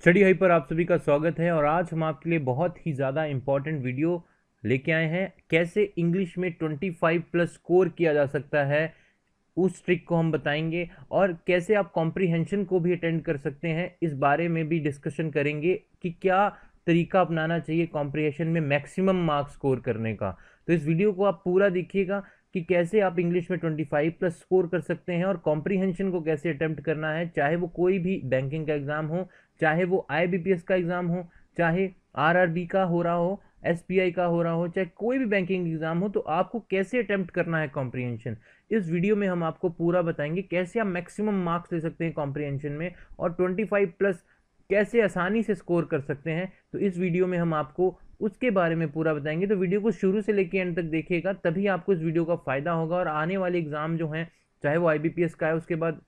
Study high पर आप सभी का स्वागत है और आज हम आपके लिए बहुत ही ज़्यादा इम्पॉर्टेंट वीडियो लेके आए हैं। कैसे इंग्लिश में 25 प्लस स्कोर किया जा सकता है, उस ट्रिक को हम बताएंगे। और कैसे आप कॉम्प्रीहेंशन को भी अटेंड कर सकते हैं, इस बारे में भी डिस्कशन करेंगे कि क्या तरीका अपनाना चाहिए कॉम्प्रीहेंशन में मैक्सिमम मार्क्स स्कोर करने का। तो इस वीडियो को आप पूरा देखिएगा कि कैसे आप इंग्लिश में 25 प्लस स्कोर कर सकते हैं और कॉम्प्रीहेंशन को कैसे अटेम्प्ट करना है, चाहे वो कोई भी बैंकिंग का एग्जाम हो, चाहे वो आईबीपीएस का एग्जाम हो, चाहे आरआरबी का हो रहा हो, एसबीआई का हो रहा हो, चाहे कोई भी बैंकिंग एग्जाम हो, तो आपको कैसे अटेम्प्ट करना है कॉम्प्रीहेंशन। इस वीडियो में हम आपको पूरा बताएंगे कैसे आप मैक्सिमम मार्क्स ले सकते हैं कॉम्प्रीहेंशन में और 25 प्लस कैसे आसानी से स्कोर कर सकते हैं। तो इस वीडियो में हम आपको उसके बारे में पूरा बताएंगे। तो वीडियो को शुरू से लेकर एंड तक देखिएगा, तभी आपको इस वीडियो का फायदा होगा। और आने वाले एग्जाम जो हैं, चाहे वो आईबीपीएस का है, उसके बाद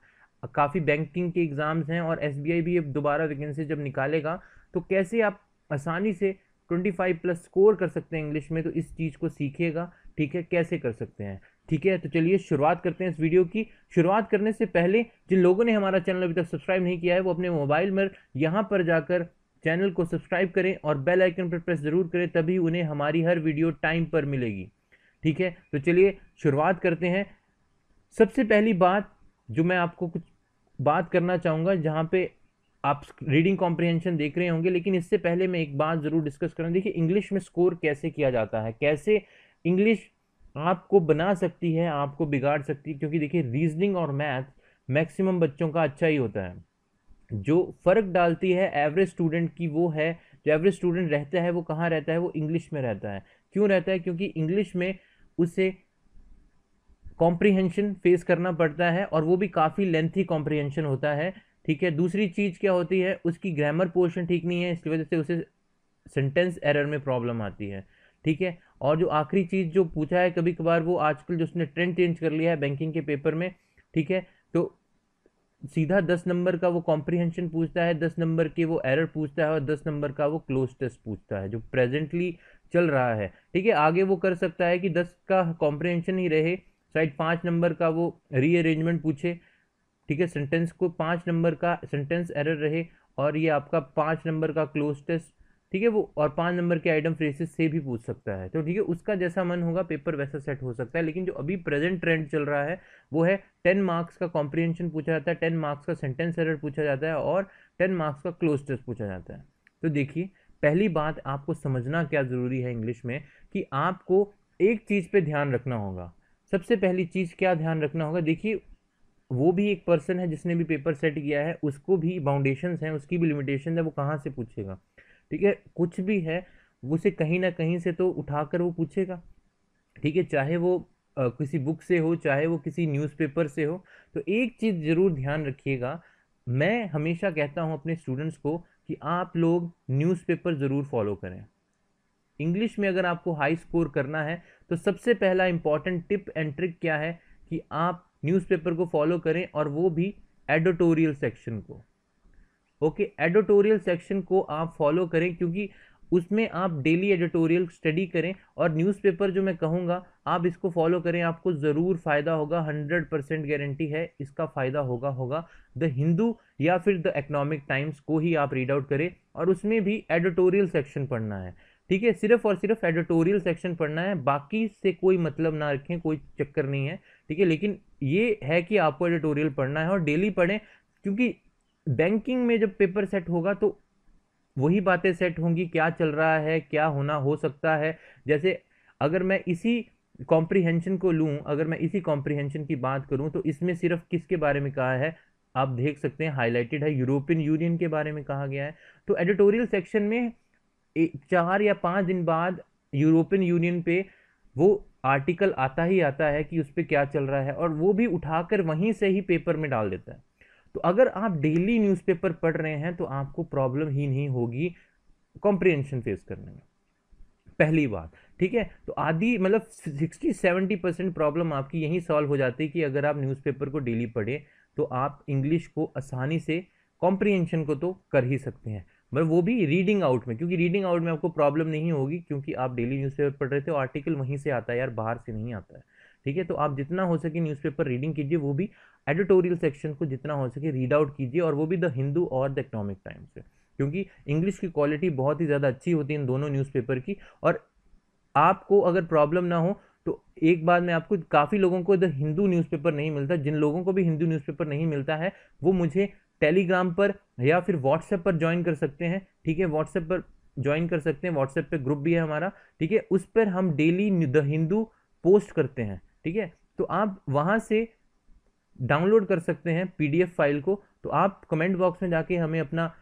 काफ़ी बैंकिंग के एग्जाम्स हैं और एसबीआई भी अब दोबारा वैकेंसी जब निकालेगा, तो कैसे आप आसानी से 25 प्लस स्कोर कर सकते हैं इंग्लिश में, तो इस चीज़ को सीखिएगा। ठीक है, कैसे कर सकते हैं। ठीक है, तो चलिए शुरुआत करते हैं इस वीडियो की। शुरुआत करने से पहले जिन लोगों ने हमारा चैनल अभी तक सब्सक्राइब नहीं किया है, वो अपने मोबाइल में यहाँ पर जाकर चैनल को सब्सक्राइब करें और बेल आइकन पर प्रेस जरूर करें, तभी उन्हें हमारी हर वीडियो टाइम पर मिलेगी। ठीक है, तो चलिए शुरुआत करते हैं। सबसे पहली बात जो मैं आपको कुछ बात करना चाहूँगा, जहाँ पे आप रीडिंग कॉम्प्रिहेंशन देख रहे होंगे, लेकिन इससे पहले मैं एक बात ज़रूर डिस्कस करूँ। देखिए, इंग्लिश में स्कोर कैसे किया जाता है, कैसे इंग्लिश आपको बना सकती है, आपको बिगाड़ सकती है। क्योंकि देखिए, रीजनिंग और मैथ मैक्सिमम बच्चों का अच्छा ही होता है। जो फ़र्क डालती है एवरेज स्टूडेंट की, वो है जो एवरेज स्टूडेंट रहता है वो कहाँ रहता है, वो इंग्लिश में रहता है। क्यों रहता है? क्योंकि इंग्लिश में उसे कॉम्प्रीहेंशन फेस करना पड़ता है और वो भी काफ़ी लेंथी कॉम्प्रीहेंशन होता है। ठीक है, दूसरी चीज़ क्या होती है, उसकी ग्रामर पोर्शन ठीक नहीं है, इसकी वजह से उसे सेंटेंस एरर में प्रॉब्लम आती है। ठीक है, और जो आखिरी चीज़ जो पूछा है कभी कभार, वो आजकल जो उसने ट्रेंड चेंज कर लिया है बैंकिंग के पेपर में। ठीक है, तो सीधा 10 नंबर का वो कॉम्प्रीहेंशन पूछता है, 10 नंबर के वो एरर पूछता है और 10 नंबर का वो क्लोज टेस्ट पूछता है, जो प्रेजेंटली चल रहा है। ठीक है, आगे वो कर सकता है कि 10 का कॉम्प्रीहेंशन ही रहे, शायद 5 नंबर का वो रीअरेंजमेंट पूछे। ठीक है, सेंटेंस को 5 नंबर का सेंटेंस एरर रहे और ये आपका 5 नंबर का क्लोज टेस्ट। ठीक है, वो और 5 नंबर के आइटम फ्रेसेस से भी पूछ सकता है। तो ठीक है, उसका जैसा मन होगा पेपर वैसा सेट हो सकता है। लेकिन जो अभी प्रेजेंट ट्रेंड चल रहा है, वो है 10 मार्क्स का कॉम्प्रीहेंशन पूछा जाता है, 10 मार्क्स का सेंटेंस एरर पूछा जाता है और 10 मार्क्स का क्लोज टेस्ट पूछा जाता है। तो देखिए, पहली बात आपको समझना क्या ज़रूरी है इंग्लिश में, कि आपको एक चीज़ पे ध्यान रखना होगा। सबसे पहली चीज़ क्या ध्यान रखना होगा, देखिए, वो भी एक पर्सन है जिसने भी पेपर सेट किया है, उसको भी बाउंडेशंस हैं, उसकी भी लिमिटेशन है, वो कहाँ से पूछेगा। ठीक है, कुछ भी है वो उसे कहीं ना कहीं से तो उठाकर वो पूछेगा। ठीक है, चाहे वो किसी बुक से हो, चाहे वो किसी न्यूज़पेपर से हो। तो एक चीज़ ज़रूर ध्यान रखिएगा, मैं हमेशा कहता हूँ अपने स्टूडेंट्स को कि आप लोग न्यूज़पेपर ज़रूर फॉलो करें। इंग्लिश में अगर आपको हाई स्कोर करना है, तो सबसे पहला इंपॉर्टेंट टिप एंड ट्रिक क्या है कि आप न्यूज़पेपर को फॉलो करें, और वो भी एडिटोरियल सेक्शन को। ओके, एडिटोरियल सेक्शन को आप फॉलो करें, क्योंकि उसमें आप डेली एडिटोरियल स्टडी करें। और न्यूज़पेपर जो मैं कहूँगा, आप इसको फॉलो करें, आपको ज़रूर फ़ायदा होगा, 100% गारंटी है इसका फ़ायदा होगा। द हिंदू या फिर द इकोनॉमिक टाइम्स को ही आप रीड आउट करें, और उसमें भी एडिटोरियल सेक्शन पढ़ना है। ठीक है, सिर्फ और सिर्फ एडिटोरियल सेक्शन पढ़ना है, बाकी से कोई मतलब ना रखें, कोई चक्कर नहीं है। ठीक है, लेकिन ये है कि आपको एडिटोरियल पढ़ना है और डेली पढ़ें, क्योंकि बैंकिंग में जब पेपर सेट होगा तो वही बातें सेट होंगी, क्या चल रहा है, क्या होना हो सकता है। जैसे अगर मैं इसी कॉम्प्रीहेंशन को लूं, अगर मैं इसी कॉम्प्रीहेंशन की बात करूं, तो इसमें सिर्फ किसके बारे में कहा है, आप देख सकते हैं हाईलाइटेड है, यूरोपियन यूनियन के बारे में कहा गया है। तो एडिटोरियल सेक्शन में 4 या 5 दिन बाद यूरोपियन यूनियन पे वो आर्टिकल आता ही आता है कि उस पर क्या चल रहा है, और वो भी उठाकर वहीं से ही पेपर में डाल देता है। तो अगर आप डेली न्यूज़पेपर पढ़ रहे हैं, तो आपको प्रॉब्लम ही नहीं होगी कॉम्प्रिहेंशन फेस करने में, पहली बात। ठीक है, तो आधी मतलब 60-70% प्रॉब्लम आपकी यहीं सॉल्व हो जाती है कि अगर आप न्यूज़पेपर को डेली पढ़ें, तो आप इंग्लिश को आसानी से कॉम्प्रिहेंशन को तो कर ही सकते हैं। मतलब वो भी रीडिंग आउट में, क्योंकि रीडिंग आउट में आपको प्रॉब्लम नहीं होगी, क्योंकि आप डेली न्यूज़पेपर पढ़ रहे थे, आर्टिकल वहीं से आता है यार, बाहर से नहीं आता है। ठीक है, तो आप जितना हो सके न्यूज़पेपर रीडिंग कीजिए, वो भी एडिटोरियल सेक्शन को जितना हो सके रीड आउट कीजिए, और वो भी द हिंदू और द इकोनॉमिक टाइम्स से। क्योंकि इंग्लिश की क्वालिटी बहुत ही ज़्यादा अच्छी होती है इन दोनों न्यूज़पेपर की। और आपको अगर प्रॉब्लम ना हो तो एक बात मैं आपको, काफ़ी लोगों को द हिंदू न्यूज़पेपर नहीं मिलता, जिन लोगों को भी हिंदू न्यूज़पेपर नहीं मिलता है वो मुझे टेलीग्राम पर या फिर व्हाट्सएप पर ज्वाइन कर सकते हैं, ठीक है, व्हाट्सएप पर ज्वाइन कर सकते हैं, व्हाट्सएप पे ग्रुप भी है हमारा, ठीक है, उस पर हम डेली द हिंदू पोस्ट करते हैं, ठीक है, तो आप वहां से डाउनलोड कर सकते हैं पीडीएफ फाइल को। तो आप कमेंट बॉक्स में जाके हमें अपना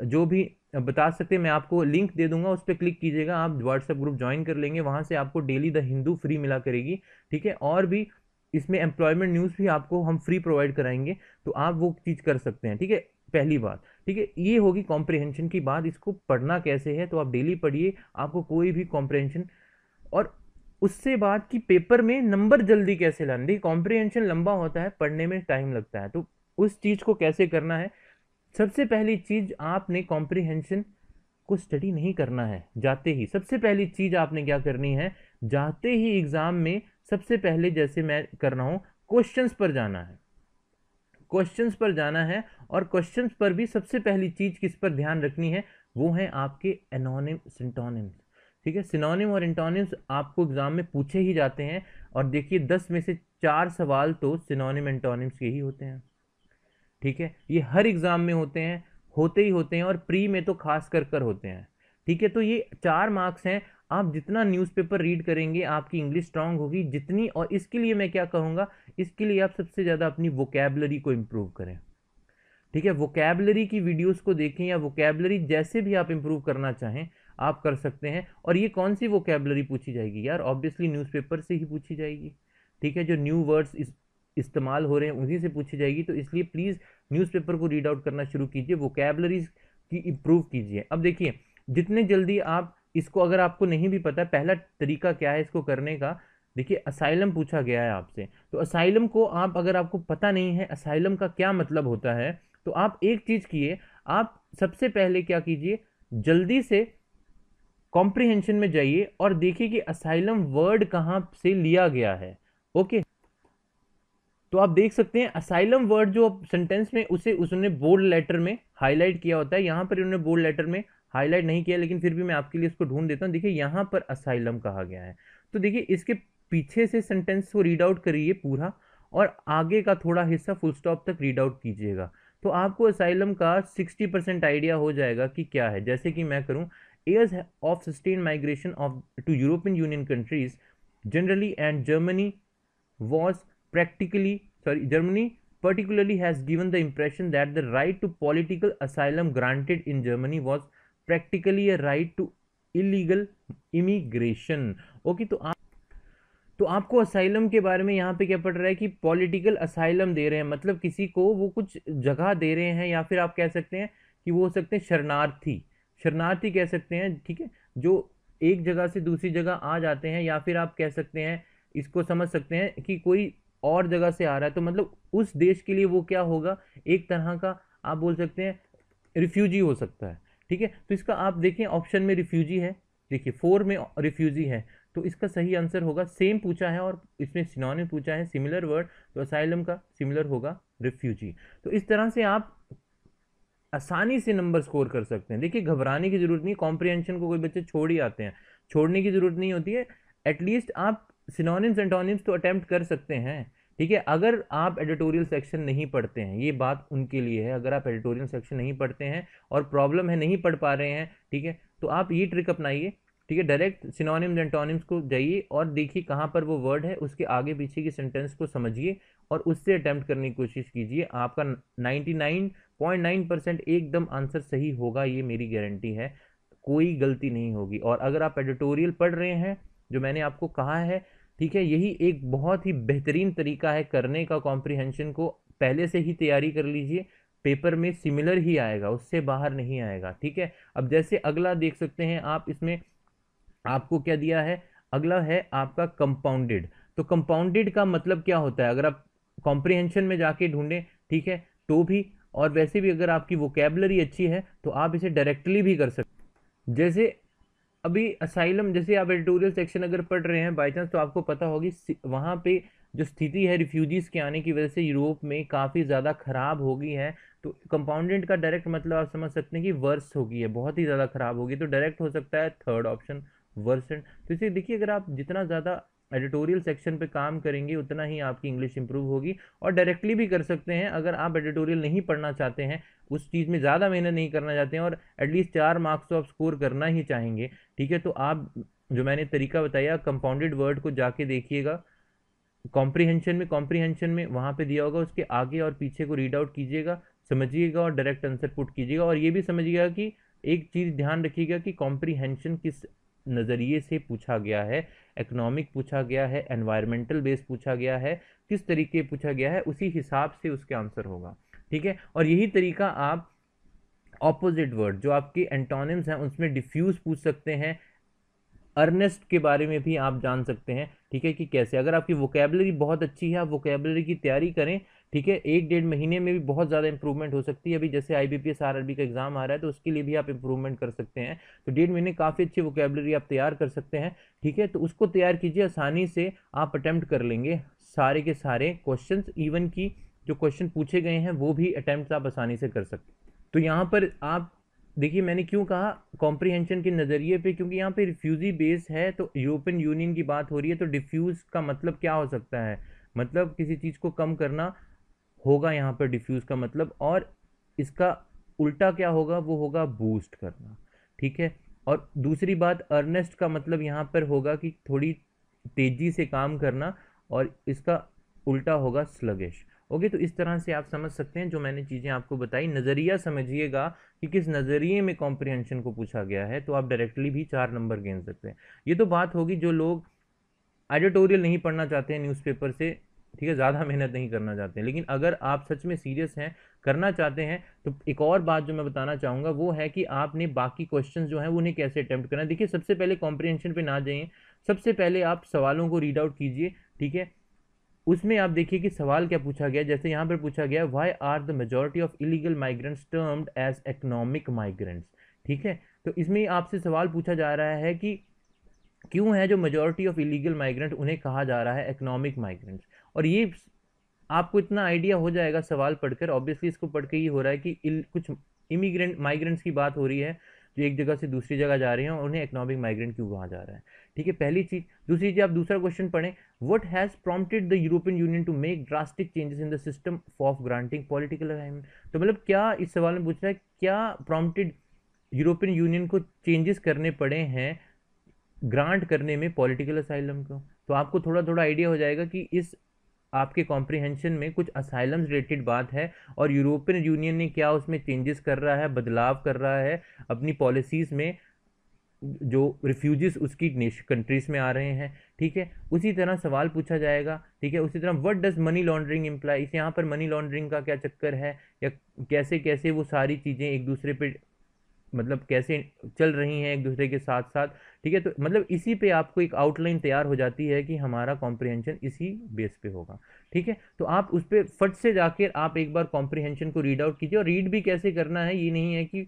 जो भी बता सकते हैं, मैं आपको लिंक दे दूंगा, उस पर क्लिक कीजिएगा, आप व्हाट्सएप ग्रुप ज्वाइन कर लेंगे, वहां से आपको डेली द हिंदू फ्री मिला करेगी, ठीक है, और भी इसमें एम्प्लॉयमेंट न्यूज़ भी आपको हम फ्री प्रोवाइड कराएंगे, तो आप वो चीज़ कर सकते हैं, ठीक है, पहली बात, ठीक है। ये होगी कॉम्प्रिहेंशन की बात। इसको पढ़ना कैसे है, तो आप डेली पढ़िए, आपको कोई भी कॉम्प्रिहेंशन। और उससे बात कि पेपर में नंबर जल्दी कैसे लाने, देखिए कॉम्प्रिहेंशन लंबा होता है, पढ़ने में टाइम लगता है, तो उस चीज़ को कैसे करना है। सबसे पहली चीज़, आपने कॉम्प्रिहेंशन को स्टडी नहीं करना है जाते ही। सबसे पहली चीज़ आपने क्या करनी है, जाते ही एग्ज़ाम में सबसे पहले, जैसे मैं कर रहा हूँ, क्वेश्चंस पर जाना है, क्वेश्चंस पर जाना है। और क्वेश्चंस पर भी सबसे पहली चीज़ किस पर ध्यान रखनी है, वो है आपके एनोनिम सिंटोनिम्स, ठीक है, सिनोनिम और एंटोनिम्स आपको एग्जाम में पूछे ही जाते हैं। और देखिए 10 में से 4 सवाल तो सिनोनिम एंटोनिम्स के ही होते हैं, ठीक है, ये हर एग्जाम में होते हैं, होते ही होते हैं, और प्री में तो खास कर होते हैं, ठीक है। तो ये 4 मार्क्स हैं। आप जितना न्यूज़पेपर रीड करेंगे आपकी इंग्लिश स्ट्रांग होगी जितनी। और इसके लिए मैं क्या कहूँगा, इसके लिए आप सबसे ज़्यादा अपनी वोकैबलरी को इम्प्रूव करें, ठीक है, वोकैबलरी की वीडियोस को देखें, या वोकैबलरी जैसे भी आप इंप्रूव करना चाहें आप कर सकते हैं। और ये कौन सी वोकैबलरी पूछी जाएगी यार, ऑब्वियसली न्यूज़पेपर से ही पूछी जाएगी, ठीक है, जो न्यू वर्ड्स इस्तेमाल हो रहे हैं उसी से पूछी जाएगी। तो इसलिए प्लीज़ न्यूज़पेपर को रीड आउट करना शुरू कीजिए, वोकैबलरीज की इम्प्रूव कीजिए। अब देखिए, जितने जल्दी आप इसको, अगर आपको नहीं भी पता है पहला तरीका क्या है इसको करने का, देखिए असाइलम पूछा गया है आपसे, तो असाइलम को आप, अगर आपको पता नहीं है असाइलम का क्या मतलब होता है, तो आप एक चीज किए, आप सबसे पहले क्या कीजिए, जल्दी से कॉम्प्रिहेंशन में जाइए और देखिए कि असाइलम वर्ड कहां से लिया गया है। ओके, तो आप देख सकते हैं असाइलम वर्ड जो सेंटेंस में उसे उसने बोल्ड लेटर में हाईलाइट किया होता है, यहां पर उन्होंने बोल्ड लेटर में हाईलाइट नहीं किया, लेकिन फिर भी मैं आपके लिए इसको ढूंढ देता हूं। देखिए यहां पर असाइलम कहा गया है, तो देखिए इसके पीछे से सेंटेंस को रीड आउट करिए पूरा, और आगे का थोड़ा हिस्सा फुल स्टॉप तक रीड आउट कीजिएगा, तो आपको असाइलम का 60% आइडिया हो जाएगा कि क्या है। जैसे कि मैं करूं, years of sustain migration of to European Union countries generally and Germany was practically Germany particularly has given the impression that the right to political asylum granted in Germany was practically a right to illegal immigration। Okay, तो आपको asylum के बारे में यहाँ पे क्या पढ़ रहा है कि पॉलिटिकल असाइलम दे रहे हैं, मतलब किसी को वो कुछ जगह दे रहे हैं, या फिर आप कह सकते हैं कि वो हो सकते हैं शरणार्थी, शरणार्थी कह सकते हैं, ठीक है, जो एक जगह से दूसरी जगह आ जाते हैं, या फिर आप कह सकते हैं, इसको समझ सकते हैं कि कोई और जगह से आ रहा है, तो मतलब उस देश के लिए वो क्या होगा, एक तरह का आप बोल सकते हैं रिफ्यूजी हो सकता है, ठीक है। तो इसका आप देखें ऑप्शन में रिफ्यूजी है, देखिए 4 में रिफ्यूजी है, तो इसका सही आंसर होगा, सेम पूछा है और इसमें सिनोनिम पूछा है, सिमिलर वर्ड, तो असाइलम का सिमिलर होगा रिफ्यूजी। तो इस तरह से आप आसानी से नंबर स्कोर कर सकते हैं। देखिए घबराने की जरूरत नहीं, कॉम्प्रिहेंशन को कोई बच्चे छोड़ ही आते हैं, छोड़ने की जरूरत नहीं होती है, एटलीस्ट आप सिनोनिम्स एंटोनिम्स तो अटेम्प्ट कर सकते हैं, ठीक है। अगर आप एडिटोरियल सेक्शन नहीं पढ़ते हैं, ये बात उनके लिए है, अगर आप एडिटोरियल सेक्शन नहीं पढ़ते हैं और प्रॉब्लम है नहीं पढ़ पा रहे हैं, ठीक है, तो आप ये ट्रिक अपनाइए, ठीक है, डायरेक्ट सिनोनिम्स एंटोनिम्स को जाइए और देखिए कहाँ पर वो वर्ड है, उसके आगे पीछे की सेंटेंस को समझिए और उससे अटेम्प्ट करने की कोशिश कीजिए। आपका 99.9% एकदम आंसर सही होगा, ये मेरी गारंटी है, कोई गलती नहीं होगी। और अगर आप एडिटोरियल पढ़ रहे हैं, जो मैंने आपको कहा है, ठीक है, यही एक बहुत ही बेहतरीन तरीका है करने का कॉम्प्रिहेंशन को, पहले से ही तैयारी कर लीजिए, पेपर में सिमिलर ही आएगा, उससे बाहर नहीं आएगा, ठीक है। अब जैसे अगला देख सकते हैं आप, इसमें आपको क्या दिया है, अगला है आपका कंपाउंडेड। तो कंपाउंडेड का मतलब क्या होता है, अगर आप कॉम्प्रिहेंशन में जाके ढूंढें, ठीक है, तो भी, और वैसे भी अगर आपकी वोकैबलरी अच्छी है तो आप इसे डायरेक्टली भी कर सकते हैं। जैसे अभी असाइलम, जैसे आप एडिटोरियल सेक्शन अगर पढ़ रहे हैं बाई चांस, तो आपको पता होगी वहाँ पे जो स्थिति है रिफ्यूजीज के आने की वजह से यूरोप में काफ़ी ज़्यादा खराब हो गई है, तो कंपाउंडेड का डायरेक्ट मतलब आप समझ सकते हैं कि वर्स होगी, है बहुत ही ज़्यादा खराब होगी, तो डायरेक्ट हो सकता है थर्ड ऑप्शन वर्सेंट। तो इसे देखिए, अगर आप जितना ज़्यादा एडिटोरियल सेक्शन पे काम करेंगे उतना ही आपकी इंग्लिश इंप्रूव होगी। और डायरेक्टली भी कर सकते हैं, अगर आप एडिटोरियल नहीं पढ़ना चाहते हैं, उस चीज़ में ज़्यादा मेहनत नहीं करना चाहते हैं, और एटलीस्ट 4 मार्क्स तो आप स्कोर करना ही चाहेंगे, ठीक है, तो आप जो मैंने तरीका बताया कंपाउंडेड वर्ड को जाके देखिएगा, कॉम्प्रीहेंशन में वहाँ पे दिया होगा, उसके आगे और पीछे को रीड आउट कीजिएगा, समझिएगा और डायरेक्ट आंसर पुट कीजिएगा। और ये भी समझिएगा कि एक चीज़ ध्यान रखिएगा कि कॉम्प्रीहेंशन किस नज़रिए से पूछा गया है, इकोनॉमिक पूछा गया है, एनवायरमेंटल बेस पूछा गया है, किस तरीके पूछा गया है, उसी हिसाब से उसके आंसर होगा, ठीक है। और यही तरीका आप ऑपोजिट वर्ड जो आपके एंटोनिम्स हैं उसमें डिफ्यूज पूछ सकते हैं, अर्नेस्ट के बारे में भी आप जान सकते हैं, ठीक है, कि कैसे अगर आपकी वोकेबलरी बहुत अच्छी है, आप वोकेबलरी की तैयारी करें, ठीक है, 1 डेढ़ महीने में भी बहुत ज़्यादा इंप्रूवमेंट हो सकती है। अभी जैसे IBPS RRB का एग्जाम आ रहा है तो उसके लिए भी आप इंप्रूवमेंट कर सकते हैं, तो 1.5 महीने काफ़ी अच्छी वोकेबलरी आप तैयार कर सकते हैं, ठीक है, तो उसको तैयार कीजिए, आसानी से आप अटैम्प्ट कर लेंगे सारे के सारे क्वेश्चन, इवन की जो क्वेश्चन पूछे गए हैं वो भी अटैम्प्ट आप आसानी से कर सकते हैं। तो यहाँ पर आप देखिए, मैंने क्यों कहा कॉम्प्रीहेंशन के नज़रिए पे, क्योंकि यहाँ पे रिफ्यूजी बेस है, तो यूरोपियन यूनियन की बात हो रही है, तो डिफ्यूज का मतलब क्या हो सकता है, मतलब किसी चीज़ को कम करना होगा यहाँ पर डिफ्यूज का मतलब, और इसका उल्टा क्या होगा, वो होगा बूस्ट करना, ठीक है। और दूसरी बात, अर्नेस्ट का मतलब यहाँ पर होगा कि थोड़ी तेजी से काम करना, और इसका उल्टा होगा स्लगिश। ओके, तो इस तरह से आप समझ सकते हैं जो मैंने चीज़ें आपको बताई, नज़रिया समझिएगा कि किस नज़रिए में कॉम्प्रिहेंशन को पूछा गया है, तो आप डायरेक्टली भी 4 नंबर गिन सकते हैं। ये तो बात होगी जो लोग एडिटोरियल नहीं पढ़ना चाहते हैं न्यूज़पेपर से, ठीक है, ज़्यादा मेहनत नहीं करना चाहते हैं, लेकिन अगर आप सच में सीरियस हैं, करना चाहते हैं, तो एक और बात जो मैं बताना चाहूँगा वो है कि आपने बाकी क्वेश्चन जो हैं उन्हें कैसे अटैम्प्ट करना है। देखिए, सबसे पहले कॉम्प्रिहेंशन पे ना जाइए, सबसे पहले आप सवालों को रीड आउट कीजिए, ठीक है, उसमें आप देखिए कि सवाल क्या पूछा गया। जैसे यहाँ पर पूछा गया, why are the majority of illegal migrants termed as economic migrants, ठीक है, तो इसमें आपसे सवाल पूछा जा रहा है कि क्यों है जो मेजोरिटी ऑफ इलीगल माइग्रेंट उन्हें कहा जा रहा है इकोनॉमिक माइग्रेंट्स। और ये आपको इतना आइडिया हो जाएगा सवाल पढ़कर, ऑब्वियसली इसको पढ़ के ये हो रहा है कि कुछ इमिग्रेंट माइग्रेंट्स की बात हो रही है जो एक जगह से दूसरी जगह जा रहे हैं, और उन्हें इकोनॉमिक माइग्रेंट क्यों कहा जा रहा है, ठीक है, पहली चीज। दूसरी चीज, आप दूसरा क्वेश्चन पढ़ें, what has prompted the European Union to make drastic changes in the system of granting political asylum. तो मतलब क्या इस सवाल में पूछ रहा है, क्या प्रॉम्प्टेड यूरोपियन यूनियन को चेंजेस करने पड़े हैं ग्रांट करने में पॉलिटिकल असाइलम को। तो आपको थोड़ा थोड़ा आइडिया हो जाएगा कि इस आपके कॉम्प्रिहेंशन में कुछ असाइलम रिलेटेड बात है, और यूरोपियन यूनियन ने क्या उसमें चेंजेस कर रहा है, बदलाव कर रहा है अपनी पॉलिसीज़ में, जो रिफ्यूजीज उसकी कंट्रीज में आ रहे हैं, ठीक है। उसी तरह सवाल पूछा जाएगा, ठीक है, उसी तरह what does money laundering imply, यहाँ पर मनी लॉन्ड्रिंग का क्या चक्कर है, या कैसे कैसे वो सारी चीज़ें एक दूसरे पे मतलब कैसे चल रही हैं एक दूसरे के साथ साथ, ठीक है, तो मतलब इसी पे आपको एक आउटलाइन तैयार हो जाती है कि हमारा कॉम्प्रिहेंशन इसी बेस पे होगा, ठीक है। तो आप उस पर फट से जाकर आप एक बार कॉम्प्रिहेंशन को रीड आउट कीजिए, और रीड भी कैसे करना है, ये नहीं है कि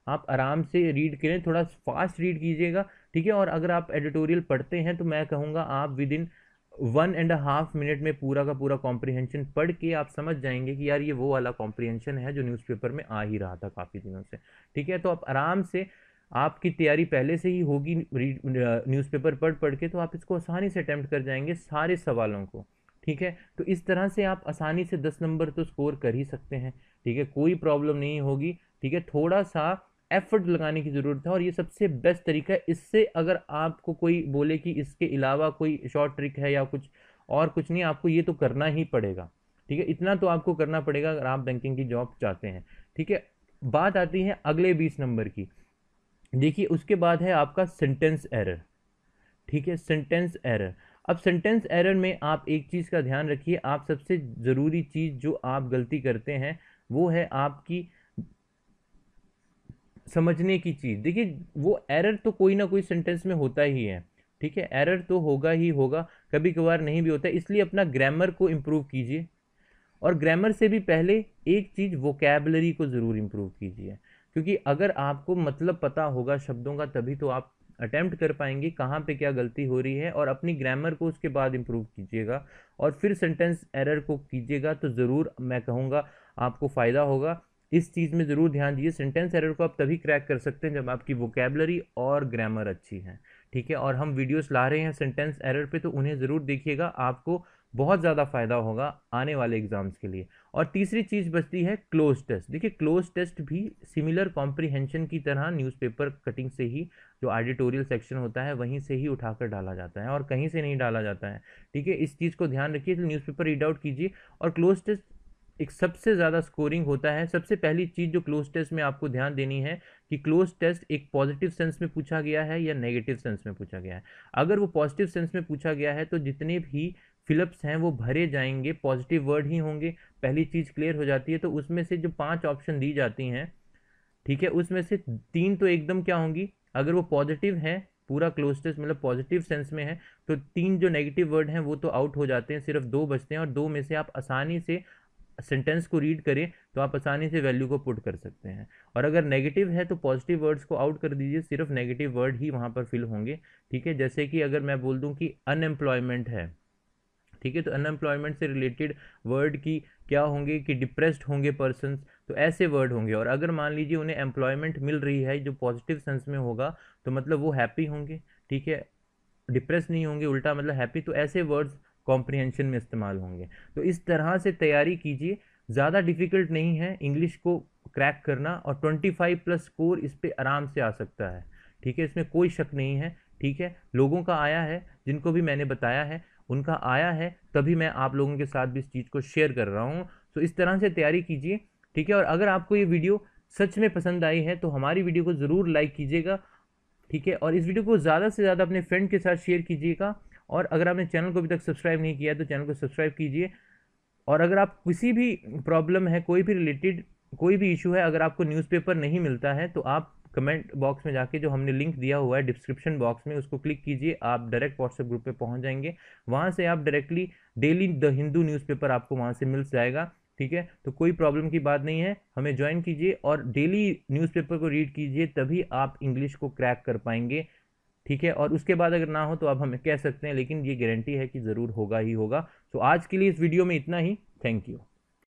आप आराम से रीड करें, थोड़ा फास्ट रीड कीजिएगा, ठीक है। और अगर आप एडिटोरियल पढ़ते हैं तो मैं कहूँगा आप विद इन 1.5 मिनट में पूरा का पूरा कॉम्प्रिहेंशन पढ़ के आप समझ जाएंगे कि यार ये वो वाला कॉम्प्रिहेंशन है जो न्यूज़पेपर में आ ही रहा था काफ़ी दिनों से, ठीक है। तो आप आराम से, आपकी तैयारी पहले से ही होगी न्यूज़पेपर पढ़ पढ़ के, तो आप इसको आसानी से अटैम्प्ट कर जाएंगे सारे सवालों को, ठीक है। तो इस तरह से आप आसानी से 10 नंबर तो स्कोर कर ही सकते हैं, ठीक है, कोई प्रॉब्लम नहीं होगी, ठीक है। थोड़ा सा एफर्ट लगाने की ज़रूरत है, और ये सबसे बेस्ट तरीका है। इससे अगर आपको कोई बोले कि इसके अलावा कोई शॉर्ट ट्रिक है या कुछ और कुछ नहीं, आपको ये तो करना ही पड़ेगा, ठीक है, इतना तो आपको करना पड़ेगा अगर आप बैंकिंग की जॉब चाहते हैं, ठीक है। बात आती है अगले 20 नंबर की। देखिए, उसके बाद है आपका सेंटेंस एरर, ठीक है, सेंटेंस एरर। अब सेंटेंस एरर में आप एक चीज़ का ध्यान रखिए, आप सबसे ज़रूरी चीज़ जो आप गलती करते हैं वो है आपकी समझने की चीज़। देखिए, वो एरर तो कोई ना कोई सेंटेंस में होता ही है, ठीक है, एरर तो होगा ही होगा, कभी कभार नहीं भी होता है, इसलिए अपना ग्रामर को इम्प्रूव कीजिए। और ग्रामर से भी पहले एक चीज़, वोकेबलरी को ज़रूर इम्प्रूव कीजिए, क्योंकि अगर आपको मतलब पता होगा शब्दों का तभी तो आप अटेम्प्ट कर पाएंगे कहाँ पे क्या गलती हो रही है, और अपनी ग्रामर को उसके बाद इम्प्रूव कीजिएगा, और फिर सेंटेंस एरर को कीजिएगा, तो ज़रूर मैं कहूँगा आपको फ़ायदा होगा। इस चीज़ में ज़रूर ध्यान दीजिए। सेंटेंस एरर को आप तभी क्रैक कर सकते हैं जब आपकी वोकेबलरी और ग्रामर अच्छी है, ठीक है। और हम वीडियोस ला रहे हैं सेंटेंस एरर पे, तो उन्हें ज़रूर देखिएगा, आपको बहुत ज़्यादा फ़ायदा होगा आने वाले एग्जाम्स के लिए। और तीसरी चीज़ बचती है क्लोज टेस्ट। देखिए क्लोज टेस्ट भी सिमिलर कॉम्प्रीहेंशन की तरह न्यूज़पेपर कटिंग से ही, जो एडिटोरियल सेक्शन होता है वहीं से ही उठाकर डाला जाता है और कहीं से नहीं डाला जाता है, ठीक है। इस चीज़ को ध्यान रखिए, तो न्यूज़पेपर रीड आउट कीजिए। और क्लोज टेस्ट एक सबसे ज़्यादा स्कोरिंग होता है। सबसे पहली चीज़ जो क्लोज टेस्ट में आपको ध्यान देनी है कि क्लोज टेस्ट एक पॉजिटिव सेंस में पूछा गया है या नेगेटिव सेंस में पूछा गया है। अगर वो पॉजिटिव सेंस में पूछा गया है तो जितने भी फिलअप्स हैं वो भरे जाएंगे, पॉजिटिव वर्ड ही होंगे। पहली चीज़ क्लियर हो जाती है। तो उसमें से जो 5 ऑप्शन दी जाती हैं, ठीक है, उसमें से 3 तो एकदम क्या होंगी, अगर वो पॉजिटिव है, पूरा क्लोज टेस्ट मतलब पॉजिटिव सेंस में है, तो 3 जो नेगेटिव वर्ड हैं वो तो आउट हो जाते हैं, सिर्फ 2 बचते हैं। और 2 में से आप आसानी से सेंटेंस को रीड करें तो आप आसानी से वैल्यू को पुट कर सकते हैं। और अगर नेगेटिव है तो पॉजिटिव वर्ड्स को आउट कर दीजिए, सिर्फ नेगेटिव वर्ड ही वहाँ पर फिल होंगे, ठीक है। जैसे कि अगर मैं बोल दूँ कि अनएम्प्लॉयमेंट है, ठीक है, तो अनएम्प्लॉयमेंट से रिलेटेड वर्ड की क्या होंगे कि डिप्रेस्ड होंगे पर्सन्स, तो ऐसे वर्ड होंगे। और अगर मान लीजिए उन्हें एम्प्लॉयमेंट मिल रही है जो पॉजिटिव सेंस में होगा, तो मतलब वो हैप्पी होंगे, ठीक है, डिप्रेस नहीं होंगे, उल्टा मतलब हैप्पी। तो ऐसे वर्ड्स कॉम्प्रिहेंशन में इस्तेमाल होंगे। तो इस तरह से तैयारी कीजिए, ज़्यादा डिफिकल्ट नहीं है इंग्लिश को क्रैक करना। और 25 प्लस स्कोर इस पर आराम से आ सकता है, ठीक है, इसमें कोई शक नहीं है, ठीक है। लोगों का आया है, जिनको भी मैंने बताया है उनका आया है, तभी मैं आप लोगों के साथ भी इस चीज़ को शेयर कर रहा हूँ। तो इस तरह से तैयारी कीजिए, ठीक है। और अगर आपको ये वीडियो सच में पसंद आई है तो हमारी वीडियो को ज़रूर लाइक कीजिएगा, ठीक है। और इस वीडियो को ज़्यादा से ज़्यादा अपने फ्रेंड के साथ शेयर कीजिएगा। और अगर आपने चैनल को अभी तक सब्सक्राइब नहीं किया है तो चैनल को सब्सक्राइब कीजिए। और अगर आप किसी भी प्रॉब्लम है, कोई भी रिलेटेड कोई भी इशू है, अगर आपको न्यूज़पेपर नहीं मिलता है तो आप कमेंट बॉक्स में जाके जो हमने लिंक दिया हुआ है डिस्क्रिप्शन बॉक्स में, उसको क्लिक कीजिए, आप डायरेक्ट व्हाट्सएप ग्रुप पे पहुंच जाएंगे। वहां से आप directly daily the Hindu newspaper आपको वहां से मिल जाएगा, ठीक है। तो कोई प्रॉब्लम की बात नहीं है, हमें ज्वाइन कीजिए और डेली न्यूज़पेपर को रीड कीजिए, तभी आप इंग्लिश को क्रैक कर पाएंगे, ठीक है। और उसके बाद अगर ना हो तो आप हमें कह सकते हैं, लेकिन ये गारंटी है कि ज़रूर होगा ही होगा। तो आज के लिए इस वीडियो में इतना ही। Thank you.